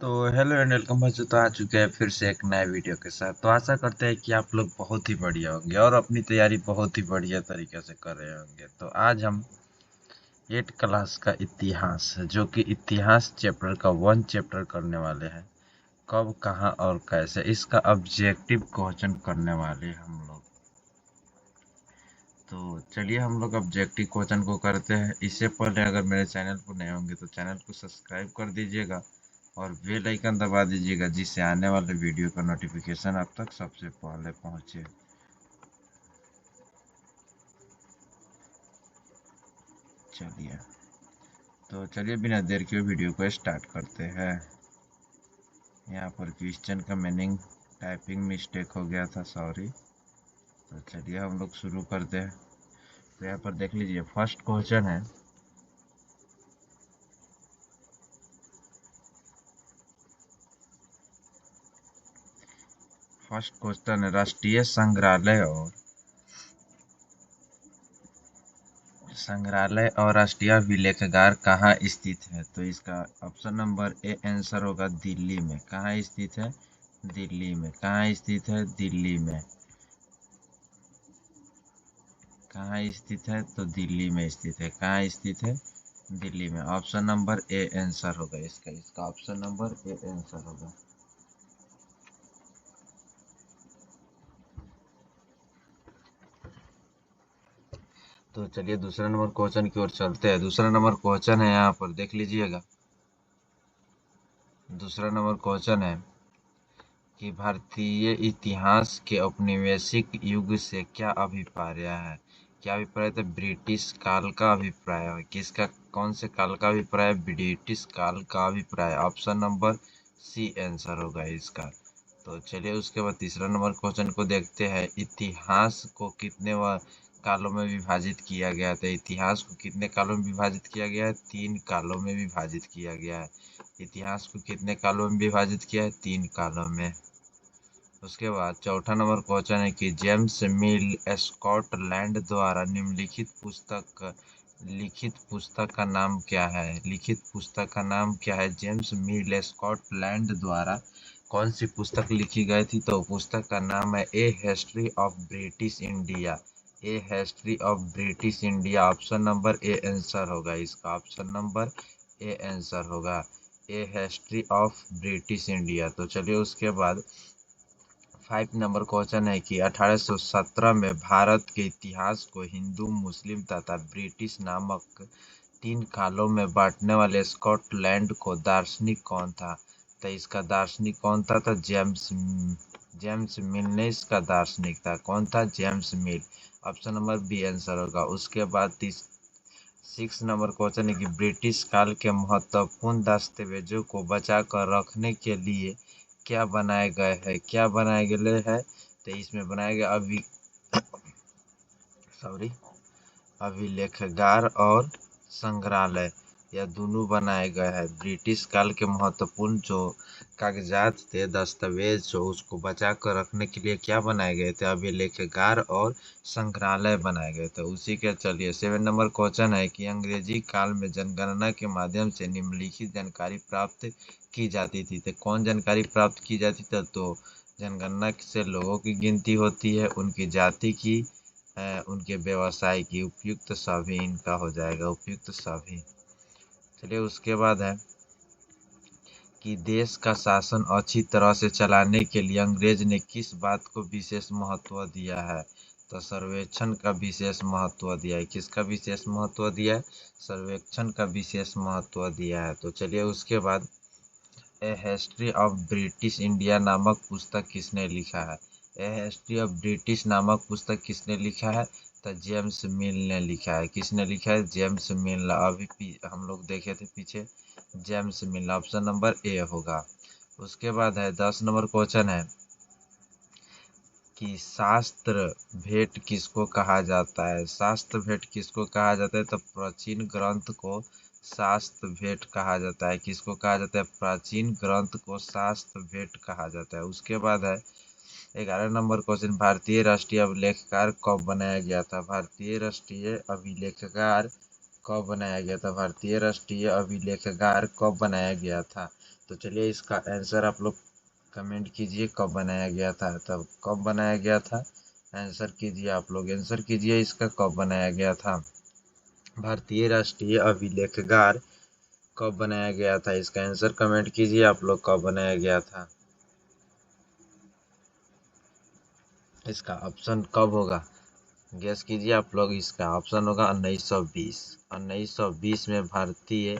तो hello and welcome बच्चों। तो आ चुके हैं फिर से एक नए वीडियो के साथ। तो आशा करते हैं कि आप लोग बहुत ही बढ़िया होंगे और अपनी तैयारी बहुत ही बढ़िया तरीके से कर रहे होंगे। तो आज हम 8 क्लास का इतिहास, जो कि इतिहास चैप्टर का 1 चैप्टर करने वाले हैं। कब, कहाँ और कैसे, इसका ऑब्जेक्टिव क्वेश्चन करने वाले हैं हम लोग। तो चलिए हम लोग ऑब्जेक्टिव क्वेश्चन को करते हैं। इससे पहले अगर मेरे चैनल पर नए होंगे तो चैनल को सब्सक्राइब कर दीजिएगा और बेल आइकन दबा दीजिएगा, जिससे आने वाले वीडियो का नोटिफिकेशन आप तक सबसे पहले पहुंचे। चलिए चलिए बिना देर के वीडियो को स्टार्ट करते हैं। यहाँ पर क्वेश्चन का मीनिंग टाइपिंग मिस्टेक हो गया था, सॉरी। तो चलिए हम लोग शुरू करते हैं। तो यहाँ पर देख लीजिए, फर्स्ट क्वेश्चन है, राष्ट्रीय संग्रहालय और राष्ट्रीय अभिलेखागार कहाँ स्थित है? तो इसका ऑप्शन नंबर ए आंसर होगा दिल्ली में। कहाँ स्थित है? दिल्ली में। कहाँ स्थित है? दिल्ली में। कहाँ स्थित है? तो दिल्ली में स्थित है। कहाँ स्थित है? दिल्ली में। ऑप्शन नंबर ए आंसर होगा इसका। इसका ऑप्शन नंबर ए आंसर होगा। तो चलिए दूसरा नंबर क्वेश्चन की ओर चलते हैं। दूसरा नंबर क्वेश्चन है, यहाँ पर देख लीजिएगा। दूसरा नंबर क्वेश्चन है कि भारतीय इतिहास के औपनिवेशिक युग से क्या अभिप्राय है? क्या अभिप्राय? तो ब्रिटिश काल का अभिप्राय है। किसका, कौन से काल का अभिप्राय है? ब्रिटिश काल का अभिप्राय। ऑप्शन नंबर सी आंसर होगा इसका। तो चलिए उसके बाद तीसरा नंबर क्वेश्चन को देखते हैं। इतिहास को कितने कालों में विभाजित किया गया था? इतिहास को कितने कालों में विभाजित किया गया है? 3 कालों में विभाजित किया गया है। इतिहास को कितने कालों में विभाजित किया है? 3 कालों में। उसके बाद चौथा नंबर क्वेश्चन है कि जेम्स मिल स्कॉटलैंड द्वारा लिखित पुस्तक का नाम क्या है? लिखित पुस्तक का नाम क्या है? जेम्स मिल स्कॉटलैंड द्वारा कौन सी पुस्तक लिखी गई थी? तो पुस्तक का नाम है a history of British India. A history of British India. Option number A answer होगा इसका। ऑप्शन नंबर ए आंसर होगा। A history of British India. तो चलिए उसके बाद 5 नंबर क्वेश्चन है कि 1817 में भारत के इतिहास को हिंदू, मुस्लिम तथा ब्रिटिश नामक 3 कालों में बांटने वाले स्कॉटलैंड को दार्शनिक कौन था? तो इसका दार्शनिक कौन था? तो जेम्स मिल ने इसका दार्शनिक था। कौन था? James Mill. Option number B answer होगा। उसके बाद 6 नंबर क्वेश्चन है कि ब्रिटिश काल के महत्वपूर्ण दस्तावेजों को बचा कर रखने के लिए क्या बनाए गए हैं? क्या बनाए गए हैं? तो इसमें बनाया गया सॉरी अभिलेखागार और संग्रहालय, यह दोनों बनाए गए हैं। ब्रिटिश काल के महत्वपूर्ण जो कागजात थे, दस्तावेज, जो उसको बचा कर रखने के लिए क्या बनाए गए थे? अभिलेखागार और संग्रहालय बनाए गए थे। उसी के चलिए 7 नंबर क्वेश्चन है कि अंग्रेजी काल में जनगणना के माध्यम से निम्नलिखित जानकारी प्राप्त की जाती थी। तो कौन जानकारी प्राप्त की जाती थी? तो जनगणना से लोगों की गिनती होती है, उनकी जाति की, उनके व्यवसाय की। उपयुक्त सभी इनका हो जाएगा, उपयुक्त सभी। चलिए उसके बाद है कि देश का शासन अच्छी तरह से चलाने के लिए अंग्रेज ने किस बात को विशेष महत्व दिया है? तो सर्वेक्षण का विशेष महत्व दिया है। किसका विशेष महत्व दिया है? सर्वेक्षण का विशेष महत्व दिया है। तो चलिए उसके बाद ए हिस्ट्री ऑफ ब्रिटिश इंडिया नामक पुस्तक किसने लिखा है? ए हिस्ट्री ऑफ ब्रिटिश नामक पुस्तक किसने लिखा है? तो जेम्स मिल ने लिखा है। किसने लिखा है? जेम्स मिल। अभी हम लोग देखे थे पीछे, जेम्स मिल। ऑप्शन नंबर ए होगा। उसके बाद है 10 नंबर क्वेश्चन है कि शास्त्र भेंट किसको कहा जाता है? शास्त्र भेंट किसको कहा जाता है? तो प्राचीन ग्रंथ को शास्त्र भेंट कहा जाता है। किसको कहा जाता है? प्राचीन ग्रंथ को शास्त्र भेंट कहा जाता है। उसके बाद है 11 नंबर क्वेश्चन, भारतीय राष्ट्रीय अभिलेखागार कब बनाया गया था? भारतीय राष्ट्रीय अभिलेखागार कब बनाया गया था? भारतीय राष्ट्रीय अभिलेखागार कब बनाया गया था? तो चलिए इसका आंसर आप लोग कमेंट कीजिए, कब बनाया गया था? तब कब बनाया गया था? आंसर कीजिए, आप लोग आंसर कीजिए इसका, कब बनाया गया था? भारतीय राष्ट्रीय अभिलेखागार कब बनाया गया था? इसका आंसर कमेंट कीजिए आप लोग, कब बनाया गया था? इसका ऑप्शन कब होगा? गेस कीजिए आप लोग, इसका ऑप्शन होगा 1920। 1920 में भारतीय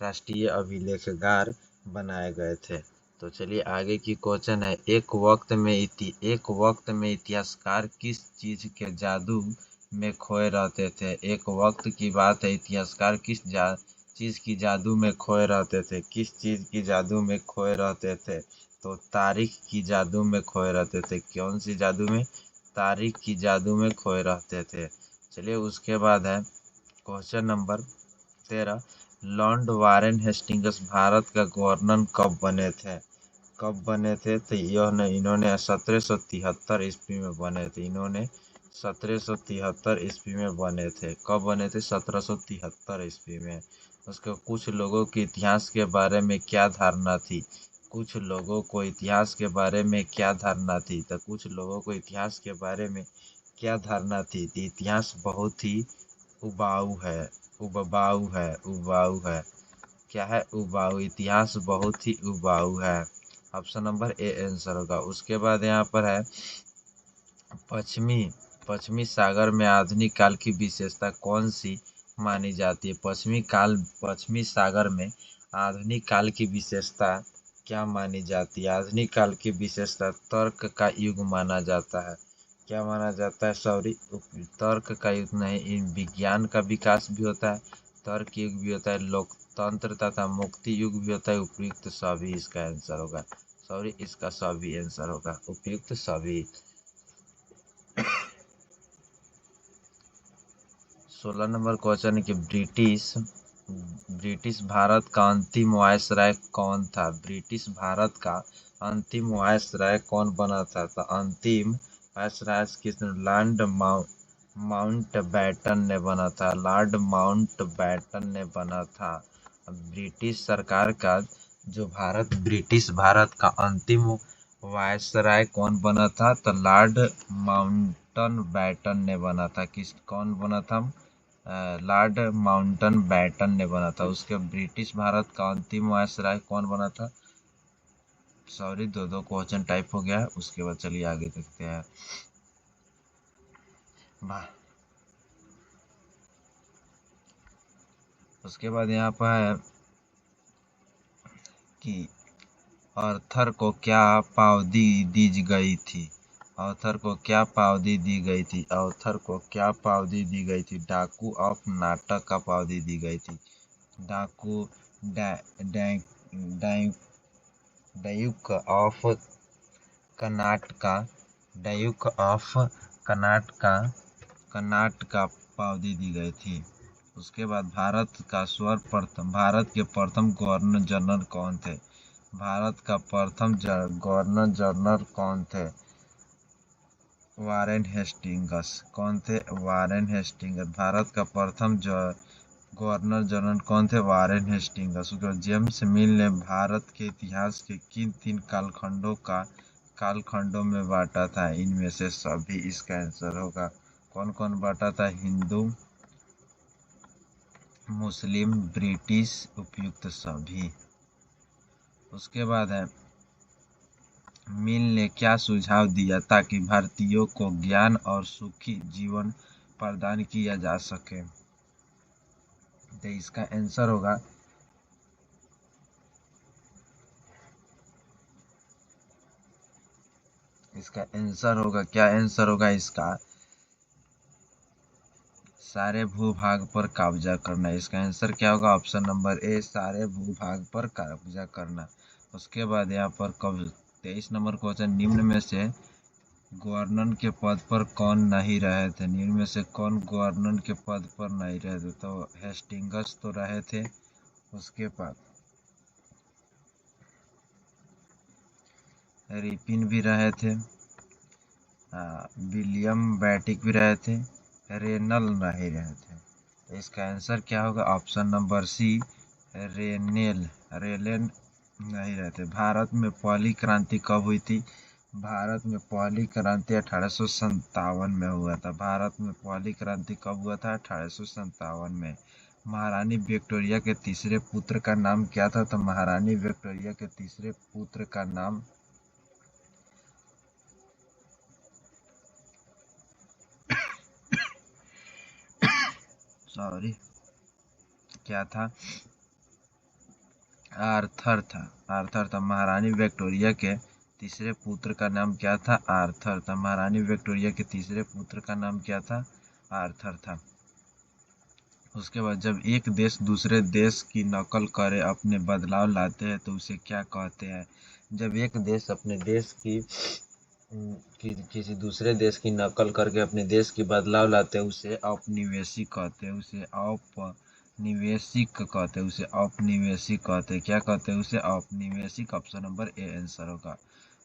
राष्ट्रीय अभिलेखागार बनाए गए थे। तो चलिए आगे की क्वेश्चन है, एक वक्त में इतिहासकार किस चीज के जादू में खोए रहते थे? एक वक्त की बात है, इतिहासकार किस चीज की जादू में खोए रहते थे? किस चीज की जादू में खोए रहते थे? तो तारीख की जादू में खोए रहते थे। कौन सी जादू में? तारीख की जादू में खोए रहते थे। चलिए उसके बाद है question number 13, Lord Warren Hastings Bharat का गवर्नर कब बने थे? कब बने थे? तो इन्होंने 1773 ईस्वी में बने थे। इन्होंने 1773 ईस्वी में बने थे। कब बने थे? 1773 ईस्वी में। उसके कुछ लोगों के इतिहास के बारे में क्या धारणा थी? कुछ लोगों को इतिहास के बारे में क्या धारणा थी? तो कुछ लोगों को इतिहास के बारे में क्या धारणा थी? तो इतिहास बहुत ही उबाऊ है, उबाऊ है। क्या है? उबाऊ। इतिहास बहुत ही उबाऊ है। ऑप्शन नंबर ए आंसर होगा। उसके बाद यहाँ पर है पश्चिमी पश्चिमी सागर में आधुनिक काल की विशेषता कौन सी मानी जाती है? पश्चिमी सागर में आधुनिक काल की विशेषता क्या मानी जाती है? आधुनिक काल की विशेषता तर्क का युग माना जाता है। क्या माना जाता है? सॉरी, तर्क का युग नहीं, विज्ञान का विकास भी होता है, तर्क युग भी होता है, लोकतंत्र तथा मुक्ति युग भी होता है। उपयुक्त सभी इसका आंसर होगा। सॉरी, इसका सभी आंसर होगा, उपयुक्त सभी। 16 नंबर क्वेश्चन है कि ब्रिटिश भारत का अंतिम वायसराय कौन था? ब्रिटिश भारत का अंतिम वायसराय कौन बना था? तो अंतिम वायसराय किसने? लॉर्ड माउंटबेटन ने बना था। लॉर्ड माउंटबेटन ने बना था। ब्रिटिश सरकार का ब्रिटिश भारत का अंतिम वायसराय कौन बना था? तो लॉर्ड माउंटबेटन ने बना था। कौन बना था? लॉर्ड माउंटबेटन ने बना था। उसके ब्रिटिश भारत का अंतिम वायसराय कौन बना था? सॉरी, दो क्वेश्चन टाइप हो गया है। उसके बाद चलिए आगे देखते हैं। उसके बाद यहाँ पर है कि आर्थर को क्या पावती दी गई थी? आर्थर को क्या पावती दी गई थी? आर्थर को क्या पावती दी गई थी? डाकू ऑफ नाटक का पावती दी गई थी। डाकू Duke of Karnataka Duke of Karnataka पावती दी गई थी। उसके बाद भारत के प्रथम गवर्नर जनरल कौन थे? भारत का प्रथम गवर्नर जनरल कौन थे? Warren Hastings. कौन थे? Warren Hastings. भारत का प्रथम गवर्नर जनरल कौन थे? Warren Hastings. जेम्स मिल ने भारत के इतिहास के किन 3 कालखंडों में बांटा था? इनमें से सभी इसका आंसर होगा। कौन कौन बांटा था? हिंदू, मुस्लिम, ब्रिटिश, उपयुक्त सभी। उसके बाद है मिल ने क्या सुझाव दिया ताकि भारतीयों को ज्ञान और सुखी जीवन प्रदान किया जा सके? तो इसका आंसर होगा क्या आंसर होगा इसका? सारे भूभाग पर कब्जा करना। इसका आंसर क्या होगा? ऑप्शन नंबर ए, सारे भूभाग पर कब्जा करना। उसके बाद यहाँ पर 23 नंबर क्वेश्चन, निम्न में से गवर्नर के पद पर कौन नहीं रहे थे? निम्न में से कौन गवर्नर के पद पर नहीं रहे थे? तो हेस्टिंग्स तो रहे थे। उसके बाद रिपिन भी रहे थे, विलियम बेटिक भी रहे थे, रेनल नहीं रहे थे। इसका आंसर क्या होगा? ऑप्शन नंबर सी, रेलेन नहीं रहते। भारत में पहली क्रांति कब हुई थी? भारत में पहली क्रांति 1857 में हुआ था। भारत में पहली क्रांति कब हुआ था? 1857 में। महारानी विक्टोरिया के तीसरे पुत्र का नाम क्या था? तो महारानी विक्टोरिया के तीसरे पुत्र का नाम क्या था? आर्थर था। आर्थर था। महारानी विक्टोरिया के तीसरे पुत्र का नाम क्या था? आर्थर था। महारानी विक्टोरिया के तीसरे पुत्र का नाम क्या था? आर्थर था। उसके बाद जब एक देश दूसरे देश की नकल करे, अपने बदलाव लाते हैं, तो उसे क्या कहते हैं? जब एक देश अपने देश किसी दूसरे देश की नकल करके अपने देश की बदलाव लाते हैं, उसे औपनिवेशिक कहते हैं। उसे औपनिवेशिक कहते हैं। उसे औपनिवेशिक कहते हैं। क्या कहते हैं? उसे औपनिवेशिक। ऑप्शन नंबर ए आंसर होगा।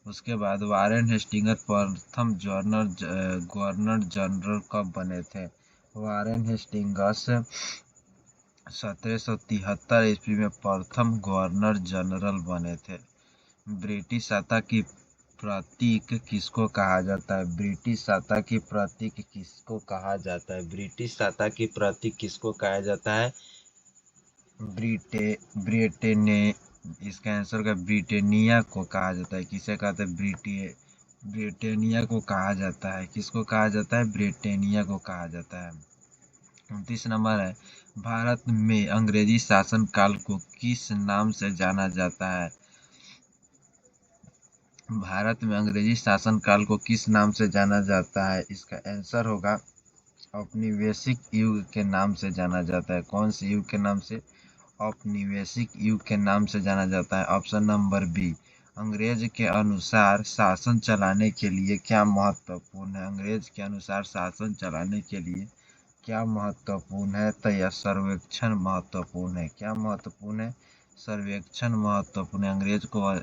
उसके बाद वारेन हेस्टिंग्स प्रथम गवर्नर जनरल कब बने थे? वारेन हेस्टिंग्स 1773 ईस्वी में प्रथम गवर्नर जनरल बने थे। ब्रिटिश सत्ता की प्रतीक किसको कहा जाता है? ब्रिटिश सत्ता की प्रतीक किसको कहा जाता है? ब्रिटिश सत्ता की प्रतीक किसको कहा जाता है? ब्रिटेने इसका आंसर का ब्रिटेनिया को कहा जाता है। किसे कहते हैं? ब्रिटेनिया को कहा जाता है। किसको कहा जाता है? ब्रिटेनिया को कहा जाता है। 29 नंबर है, भारत में अंग्रेजी शासन काल को किस नाम से जाना जाता है? भारत में अंग्रेजी शासन काल को किस नाम से जाना जाता है? इसका आंसर होगा औपनिवेशिक युग के नाम से जाना जाता है। कौन से युग के नाम से? औपनिवेशिक युग के नाम से जाना जाता है। Option number B. अंग्रेज के अनुसार शासन चलाने के लिए क्या महत्वपूर्ण है? अंग्रेज के अनुसार शासन चलाने के लिए क्या महत्वपूर्ण है? तो यह सर्वेक्षण महत्वपूर्ण है। क्या महत्वपूर्ण है? सर्वेक्षण महत्वपूर्ण है।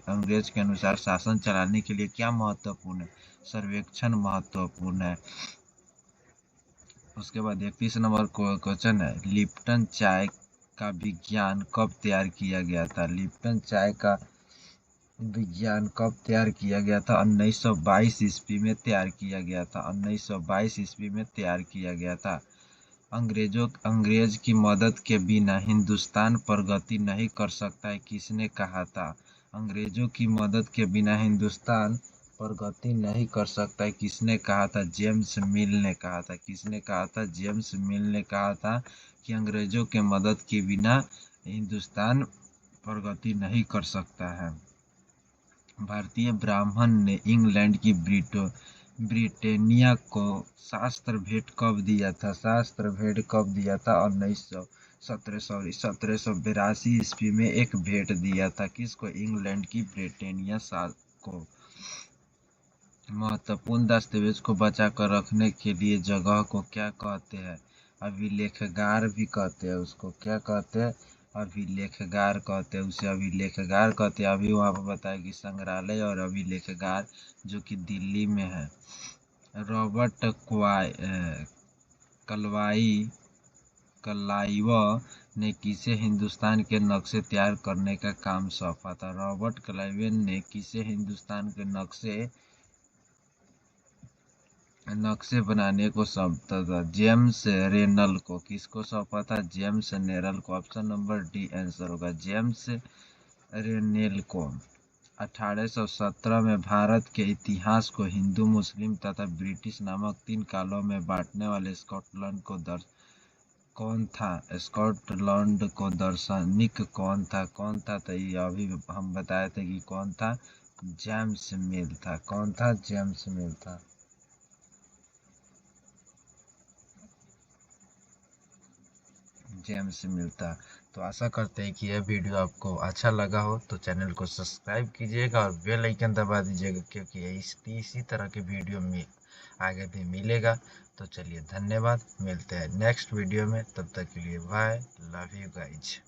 अंग्रेज के अनुसार शासन चलाने के लिए क्या महत्वपूर्ण है? सर्वेक्षण महत्वपूर्ण है। उसके बाद 31 नंबर क्वेश्चन है, लिप्टन चाय का विज्ञान कब तैयार किया गया था? लिप्टन चाय का विज्ञान कब तैयार किया गया था? 1922 ईस्वी में तैयार किया गया था। 1922 ईस्वी में तैयार किया गया था। अंग्रेज की मदद के बिना हिंदुस्तान प्रगति नहीं कर सकता है, किसने कहा था? अंग्रेजों की मदद के बिना हिंदुस्तान प्रगति नहीं कर सकता है, किसने कहा था? जेम्स मिल ने कहा था। किसने कहा था? जेम्स मिल ने कहा था कि अंग्रेजों के मदद के बिना हिंदुस्तान प्रगति नहीं कर सकता है। भारतीय ब्राह्मण ने इंग्लैंड की ब्रिटेनिया को शास्त्र भेंट कब दिया था? शास्त्र भेंट कब दिया था? 1782 ईस्वी में एक भेंट दिया था। किसको? इंग्लैंड की ब्रिटेनिया को। महत्वपूर्ण दस्तावेज को बचा कर रखने के लिए जगह को क्या कहते हैं? अभिलेखागार भी कहते हैं उसको। क्या कहते हैं? अभिलेखागार कहते हैं उसे। अभिलेखागार कहते हैं। अभी वहाँ पर बताया कि संग्रहालय और अभिलेखागार जो कि दिल्ली में है। रॉबर्ट क्लाइव ने किसे हिंदुस्तान के नक्शे तैयार करने का काम सौंपा था? रॉबर्ट क्लाइव ने किसे हिंदुस्तान के नक्शे बनाने को सौंपा था? जेम्स रेनल को। किसको सौंपा था? जेम्स रेनल को। ऑप्शन नंबर डी आंसर होगा, जेम्स रेनेल को। 1817 में भारत के इतिहास को हिंदू, मुस्लिम तथा ब्रिटिश नामक 3 कालों में बांटने वाले कौन था? स्कॉटलैंड को दार्शनिक कौन था? तो ये अभी हम बताए थे कि कौन था? जेम्स मिल था। कौन था? जेम्स मिल था। जेम्स मिलता। तो आशा करते हैं कि यह वीडियो आपको अच्छा लगा हो, तो चैनल को सब्सक्राइब कीजिएगा और बेल आइकन दबा दीजिएगा, क्योंकि इसी तरह के वीडियो में आगे भी मिलेगा। तो चलिए, धन्यवाद। मिलते हैं नेक्स्ट वीडियो में। तब तक के लिए बाय। Love you guys.